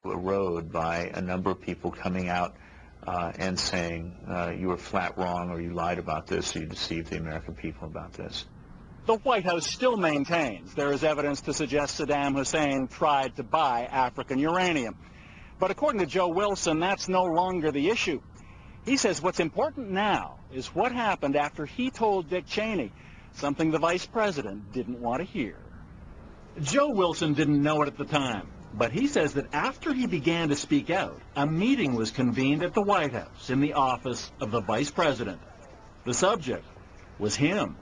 erode by a number of people coming out and saying you were flat wrong, or you lied about this, or you deceived the American people about this. The White House still maintains there is evidence to suggest Saddam Hussein tried to buy African uranium. But according to Joe Wilson, that's no longer the issue. He says what's important now is what happened after he told Dick Cheney something the vice president didn't want to hear. Joe Wilson didn't know it at the time, but he says that after he began to speak out, a meeting was convened at the White House in the office of the vice president. The subject was him.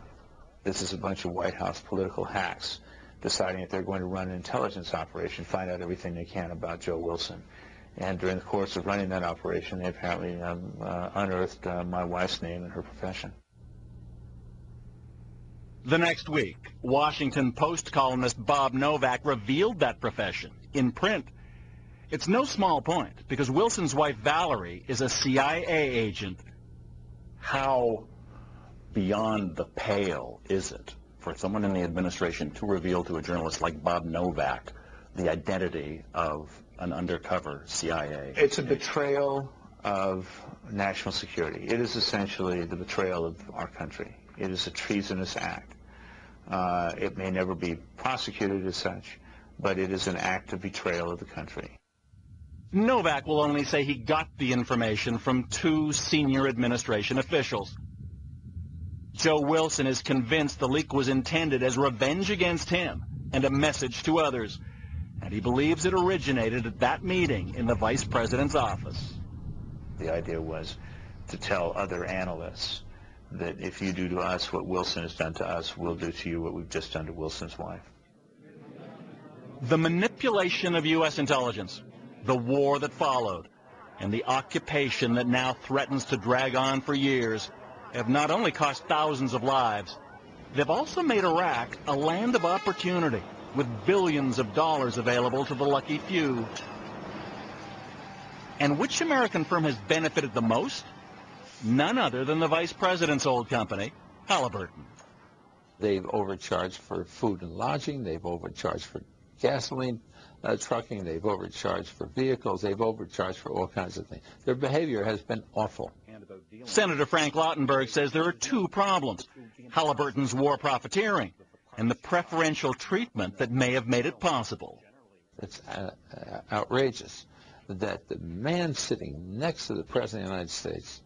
This is a bunch of White House political hacks deciding that they're going to run an intelligence operation, find out everything they can about Joe Wilson. And during the course of running that operation, they apparently unearthed my wife's name and her profession. The next week, Washington Post columnist Bob Novak revealed that profession in print. It's no small point, because Wilson's wife Valerie is a CIA agent. How beyond the pale is it for someone in the administration to reveal to a journalist like Bob Novak the identity of an undercover CIA? It's a betrayal of national security. It is essentially the betrayal of our country. It is a treasonous act. It may never be prosecuted as such, but it is an act of betrayal of the country. Novak will only say he got the information from two senior administration officials. Joe Wilson is convinced the leak was intended as revenge against him and a message to others, and he believes it originated at that meeting in the vice president's office. The idea was to tell other analysts that if you do to us what Wilson has done to us, we'll do to you what we've just done to Wilson's wife. The manipulation of U.S. intelligence, the war that followed, and the occupation that now threatens to drag on for years have not only cost thousands of lives, they've also made Iraq a land of opportunity with billions of dollars available to the lucky few. And which American firm has benefited the most? None other than the vice president's old company, Halliburton. They've overcharged for food and lodging. They've overcharged for gasoline trucking. They've overcharged for vehicles. They've overcharged for all kinds of things. Their behavior has been awful. Senator Frank Lautenberg says there are two problems: Halliburton's war profiteering and the preferential treatment that may have made it possible. It's outrageous that the man sitting next to the President of the United States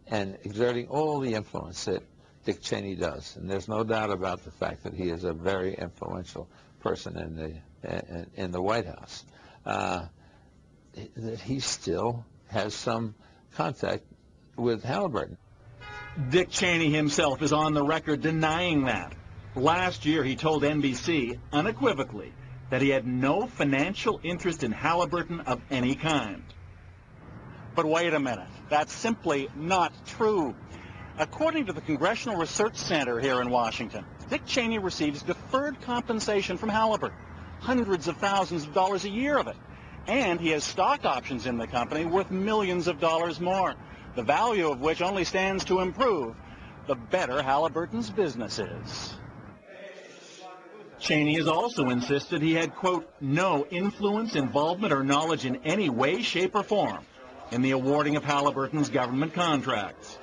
and exerting all the influence that Dick Cheney does, and there's no doubt about the fact that he is a very influential person in the White House, that he still has some contact with Halliburton. Dick Cheney himself is on the record denying that. Last year he told NBC unequivocally that he had no financial interest in Halliburton of any kind. But wait a minute, that's simply not true. According to the Congressional Research Center here in Washington, Dick Cheney receives deferred compensation from Halliburton, hundreds of thousands of dollars a year of it. And he has stock options in the company worth millions of dollars more, the value of which only stands to improve the better Halliburton's business is. Cheney has also insisted he had, quote, no influence, involvement, or knowledge in any way, shape, or form in the awarding of Halliburton's government contracts.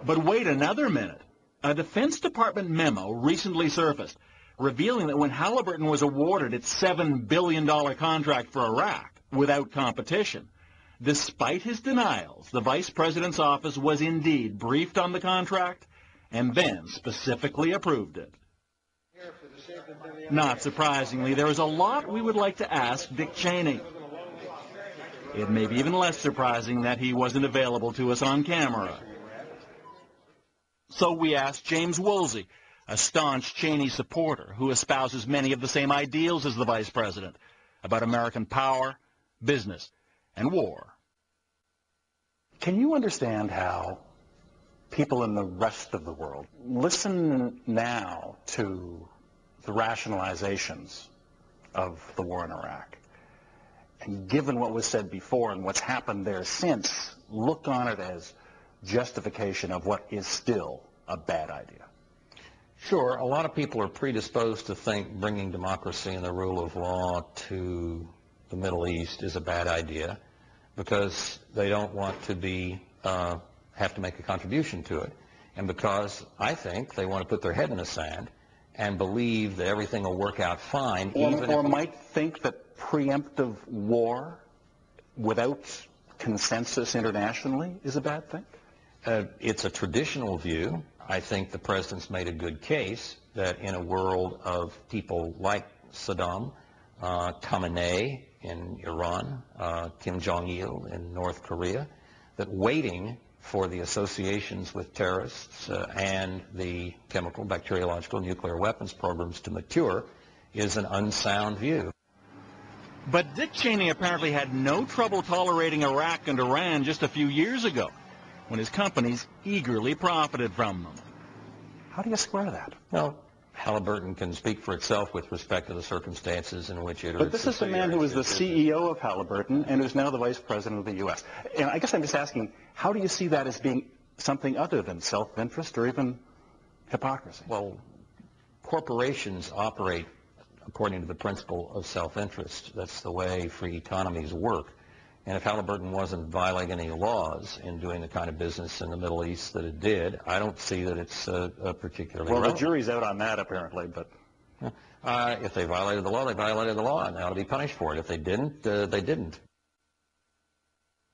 But wait another minute. A Defense Department memo recently surfaced revealing that when Halliburton was awarded its $7 billion contract for Iraq without competition, despite his denials, the Vice President's office was indeed briefed on the contract and then specifically approved it. Not surprisingly, there is a lot we would like to ask Dick Cheney. It may be even less surprising that he wasn't available to us on camera. So we asked James Woolsey, a staunch Cheney supporter who espouses many of the same ideals as the Vice President, about American power, business, and war. Can you understand how people in the rest of the world listen now to the rationalizations of the war in Iraq, and given what was said before and what's happened there since, look on it as justification of what is still a bad idea? Sure. A lot of people are predisposed to think bringing democracy and the rule of law to the Middle East is a bad idea because they don't want to be have to make a contribution to it, and because I think they want to put their head in the sand and believe that everything will work out fine. Or might think that preemptive war without consensus internationally is a bad thing? It's a traditional view. I think the president's made a good case that in a world of people like Saddam, Khamenei in Iran, Kim Jong-il in North Korea, that waiting for the associations with terrorists and the chemical, bacteriological, nuclear weapons programs to mature is an unsound view. But Dick Cheney apparently had no trouble tolerating Iraq and Iran just a few years ago, when his companies eagerly profited from them. How do you square that? Well, Halliburton can speak for itself with respect to the circumstances in which it... But this is the man who was the CEO of Halliburton and who's now the vice president of the U.S. And I guess I'm just asking, how do you see that as being something other than self-interest or even hypocrisy? Well, corporations operate according to the principle of self-interest. That's the way free economies work. And if Halliburton wasn't violating any laws in doing the kind of business in the Middle East that it did, I don't see that it's particularly Well, relevant. the jury's out on that, apparently, but... If they violated the law, they violated the law, and they ought to be punished for it. If they didn't, they didn't.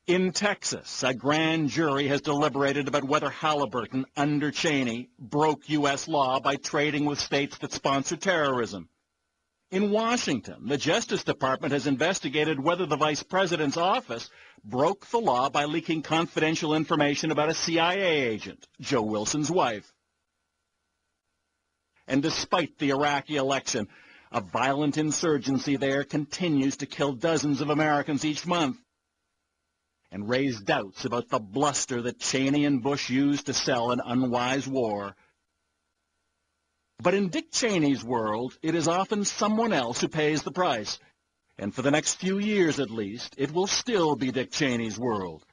In Texas, a grand jury has deliberated about whether Halliburton, under Cheney, broke U.S. law by trading with states that sponsor terrorism. In Washington, the Justice Department has investigated whether the Vice President's office broke the law by leaking confidential information about a CIA agent, Joe Wilson's wife. And despite the Iraqi election, a violent insurgency there continues to kill dozens of Americans each month and raise doubts about the bluster that Cheney and Bush used to sell an unwise war. But in Dick Cheney's world, it is often someone else who pays the price. And for the next few years at least, it will still be Dick Cheney's world.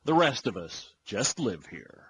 The rest of us just live here.